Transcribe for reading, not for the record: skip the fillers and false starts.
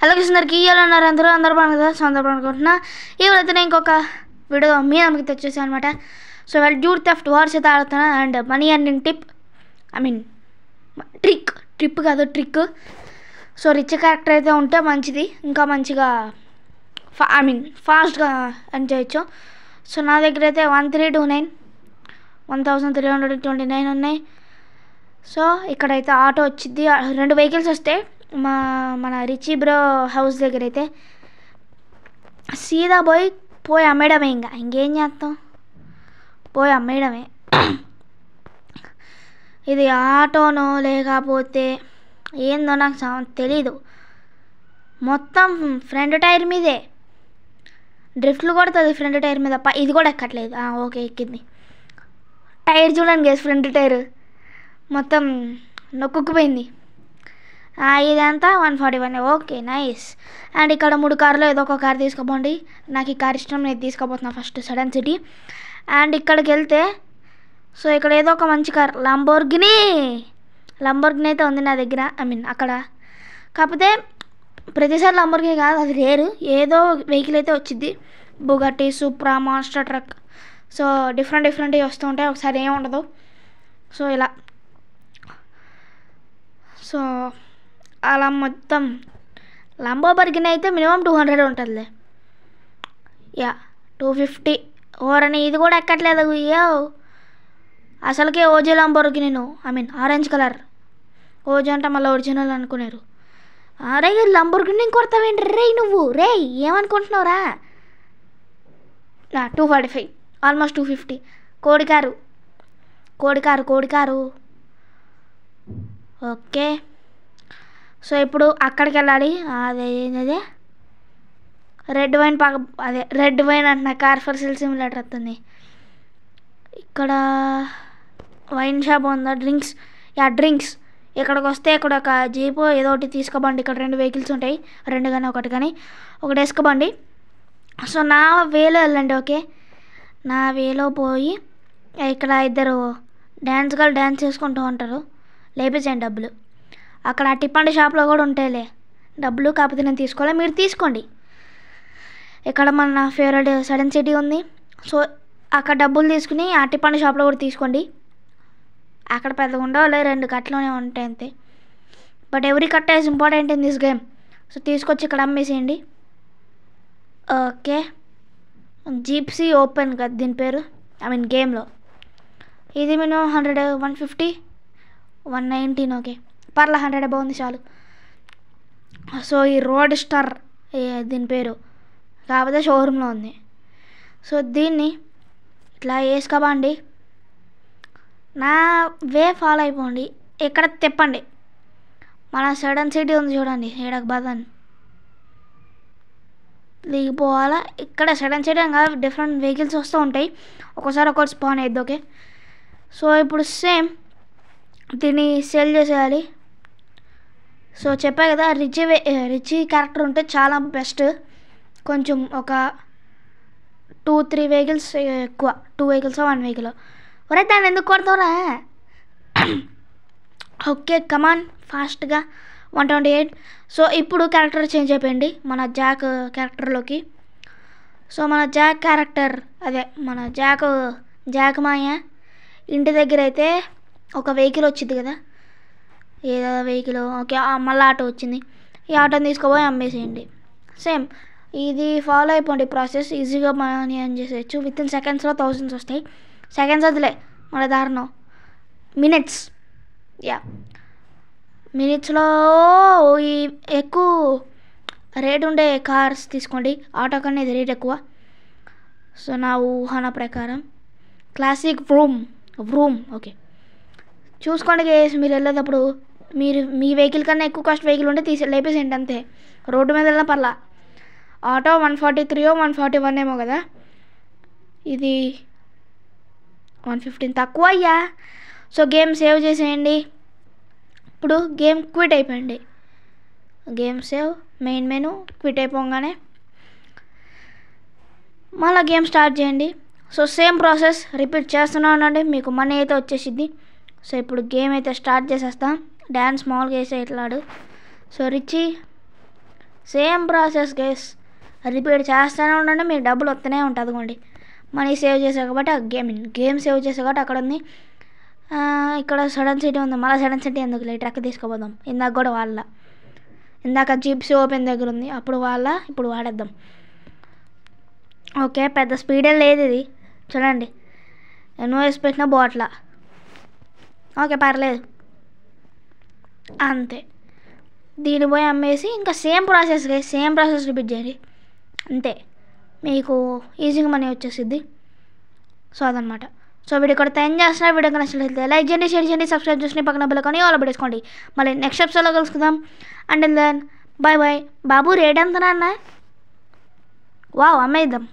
Hello అందరికి ఎలా ఉన్నారు? అందరూ బాగున్నారు కదా? సో అందరూ అనుకుంటున్నా ఇవాళైతే నేను ఇంకొక వీడియో మీ అందరికి తెచ్చేసాను అనమాట. సో వాళ్ళు డ్యూట్ థెఫ్ట్ వార్స్ అయితే ఆడుతున్నా and money earning tip, I mean trip కాదు ట్రిక్. సో రిచ్ క్యారెక్టర్ అయితే ఉంటే మంచిది, ఇంకా మంచిగా ఫాస్ట్గా ఎర్న్ చేయొచ్చు. సో నా దగ్గర అయితే 1329 ఉన్నాయి. సో ఇక్కడైతే ఆటో వచ్చింది, 2 వెహికల్స్ వస్తాయి. మన రిచీ బ్రో హౌస్ దగ్గర అయితే సీదా పోయి అమ్మేయడమే. ఇంకేం చేస్తాం, పోయి అమ్మేయడమే. ఇది ఆటోనో లేకపోతే ఏందో నాకు తెలీదు. మొత్తం ఫ్రంట్ టైర్ మీదే డ్రిఫ్ట్లు కొడుతుంది, ఫ్రంట్ టైర్ మీద. ఇది కూడా ఎక్కట్లేదు. ఓకే ఎక్కింది. టైర్ చూడండి గేస్, ఫ్రంట్ టైర్ మొత్తం నొక్కుపోయింది. ఇదంతా 141. Okay nice. అండ్ ఇక్కడ 3 కార్లు ఏదో ఒక కార్ తీసుకోపోండి. నాకు ఈ కార్ ఇష్టం, నేను తీసుకోపోతున్నా ఫస్ట్ సడన్ సిటీ. అండ్ ఇక్కడికి వెళ్తే సో ఇక్కడ ఏదో ఒక మంచి కార్, లంబోర్గిని అయితే ఉంది నా దగ్గర. అక్కడ కాకపోతే ప్రతిసారి లంబోర్గిని కాదు, అది రేరు. ఏదో వెహికల్ అయితే వచ్చింది, Bugatti, supra, monster truck. So different వస్తూ ఉంటాయి, ఒకసారి ఏమి ఉండదు. సో ఇలా సో అలా మొత్తం లంబోర్గిని అయితే మినిమం 200 ఉంటుందిలే. 250 ఓరని. ఇది కూడా ఎక్కట్లేదు. అసలుకే OG Lamborghini, orange colour OG అంటే మళ్ళీ ఒరిజినల్ అనుకున్నారు. రే లంబోర్గిని కొడతావేంటి రే నువ్వు? రే ఏమనుకుంటున్నావురా? 245 ఆల్మోస్ట్ 250. కోడికారు. ఓకే సో ఇప్పుడు అక్కడికి వెళ్ళాలి. అదే రెడ్ వైన్ అంటున్నా, కార్ ఫర్ సేల్ సిమ్యులేటర్ వస్తుంది. ఇక్కడ వైన్ షాప్ ఉందా? డ్రింక్స్ ఇక్కడికి వస్తే ఇక్కడ ఒక జీపు ఏదో ఒకటి తీసుకోబండి. ఇక్కడ 2 వెహికల్స్ ఉంటాయి, 2 కానీ 1 కానీ, ఒకటి వేసుకోబండి. సో నా వేలో వెళ్ళండి. ఓకే నా వేలో పోయి ఇక్కడ ఇద్దరు డ్యాన్స్ చేసుకుంటూ ఉంటారు, లేపేసేయండి డబ్బులు. అక్కడ టిప్పండి షాప్లో కూడా ఉంటాయిలే డబ్బులు, కాకపోతే నేను తీసుకోలే, మీరు తీసుకోండి. ఇక్కడ మన ఫేవరెట్ సడన్ సిటీ ఉంది. సో అక్కడ డబ్బులు తీసుకుని ఆ టిప్పండి షాప్లో కూడా తీసుకోండి. అక్కడ పెద్దగా ఉండవులే, 2 కట్టలోనే ఉంటాయి అంతే. But every cut is important in this game. So తీసుకొచ్చి ఇక్కడ అమ్మేసేయండి. ఓకే జీప్సీ ఓపెన్ కదా దీని పేరు, గేమ్లో. ఇది మినిమం 100, 150, 119. ఓకే పర్లా 100 బాగుంది చాలు. సో ఈ రోడ్ స్టార్ దీని పేరు, కాకపోతే షోరూంలో ఉంది. సో దీన్ని ఇట్లా వేసుకోబండి, నా వే ఫాలో అయిపోండి. ఇక్కడ తిప్పండి, మన సడన్ సిటీ ఉంది చూడండి, ఏడకు బదన్ దిగిపోవాలా. ఇక్కడ సడన్ సిటీ కాదు, డిఫరెంట్ వెహికల్స్ వస్తూ ఉంటాయి, ఒక్కోసారి ఒక్కొక్కటి స్పాన్ అయ్యిద్ది. ఓకే సో ఇప్పుడు సేమ్ దీన్ని సెల్ చేసేయాలి. సో చెప్పా కదా, రిచ్ క్యారెక్టర్ ఉంటే చాలా బెస్ట్. కొంచెం ఒక 2-3 వెహికల్స్ ఎక్కువ, 2 వెహికల్స్ 1 వెహికల్. ఒరే దాన్ని ఎందుకు కొడతావురా? ఓకే కమాన్ ఫాస్ట్గా 128. సో ఇప్పుడు క్యారెక్టర్ చేంజ్ అయిపోయింది మన జాక్ క్యారెక్టర్లోకి. సో మన జాక్ క్యారెక్టర్ మన జాక్ మాయ ఇంటి దగ్గర అయితే ఒక వెహికల్ వచ్చింది కదా, ఏదో వెహికల్. ఓకే మళ్ళీ ఆటో వచ్చింది, ఈ ఆటోని తీసుకుపోయి అమ్మేసేయండి. సేమ్ ఇది ఫాలో అయిపోండి ప్రాసెస్, ఈజీగా మనీ ఎర్న్ చేసేయచ్చు. వితిన్ సెకండ్స్లో 1000s వస్తాయి. సెకండ్స్ వదిలే మన దారుణం, మినిట్స్లో ఈ ఎక్కువ రేట్ ఉండే కార్స్ తీసుకోండి, ఆటో కన్నా ఇది రేట్ ఎక్కువ. సో నా ఊహన ప్రకారం క్లాసిక్ వ్రూమ్. ఓకే చూసుకోండి గేస్, మీరు వెళ్ళేటప్పుడు మీ వెహికల్ కన్నా ఎక్కువ కాస్ట్ వెహికల్ ఉంటే లేపేసేయండి అంతే. రోడ్డు మీద వెళ్ళిన పర్లా. ఆటో 143 141 ఏమో కదా, ఇది 115 తక్కువ అయ్యా. సో గేమ్ సేవ్ చేసేయండి. ఇప్పుడు గేమ్ క్విట్ అయిపోయింది. Game save, main menu, quit అయిపోగానే మళ్ళీ గేమ్ స్టార్ట్ చేయండి. సో సేమ్ ప్రాసెస్ రిపీట్ చేస్తూనే ఉండండి, మీకు మనీ అయితే వచ్చేసిద్ది. సో ఇప్పుడు గేమ్ అయితే స్టార్ట్ చేసేస్తాం. డ్యాన్స్ మామూలుగా వేసే ఇట్లాడు. సో రిచీ సేమ్ ప్రాసెస్ గైస్, రిపీట్ చేస్తూనే ఉండండి, మీకు డబ్బులు వస్తూనే ఉంటుంది. అదిగోండి మనీ సేవ్ చేసా కాబట్టి ఆ గేమ్ సేవ్ చేసా కాబట్టి అక్కడ ఉంది. ఇక్కడ సడన్ సిటీ ఉంది, మళ్ళీ సడన్ సిటీ ఎందుకు లే, ట్రక్ తీసుకుపోదాం. ఇందాక కూడా వాళ్ళ ఇందాక జిప్సీ ఓపెన్ దగ్గర ఉంది, అప్పుడు ఇప్పుడు వాడేద్దాం. ఓకే, పెద్ద స్పీడే లేదు ఇది, చూడండి ఎన్ఓఎస్ పెట్టిన బాట్ల. ఓకే పర్లేదు, అంతే. దీన్ని పోయి అమ్మేసి ఇంకా సేమ్ ప్రాసెస్ రిపీట్ చేయాలి అంతే, మీకు ఈజీగా మనీ వచ్చేసిద్ది. సో అదనమాట. సో వీడియో కూడా ఎంజాయ్ చేస్తున్నా. వీడియో నచ్చినట్లయితే లైక్ చేయండి, షేర్ చేయండి, సబ్స్క్రైబ్ చేసుకుని పక్కన బెల్ ఐకాన్ ఆల్ పెట్టుకోండి. మళ్ళీ నెక్స్ట్ ఎపిసోడ్లో కలుసుకుందాం. And then bye bye. బాబు రేట్ ఎంత నాన్న? వావ్ అమ్మేద్దాం.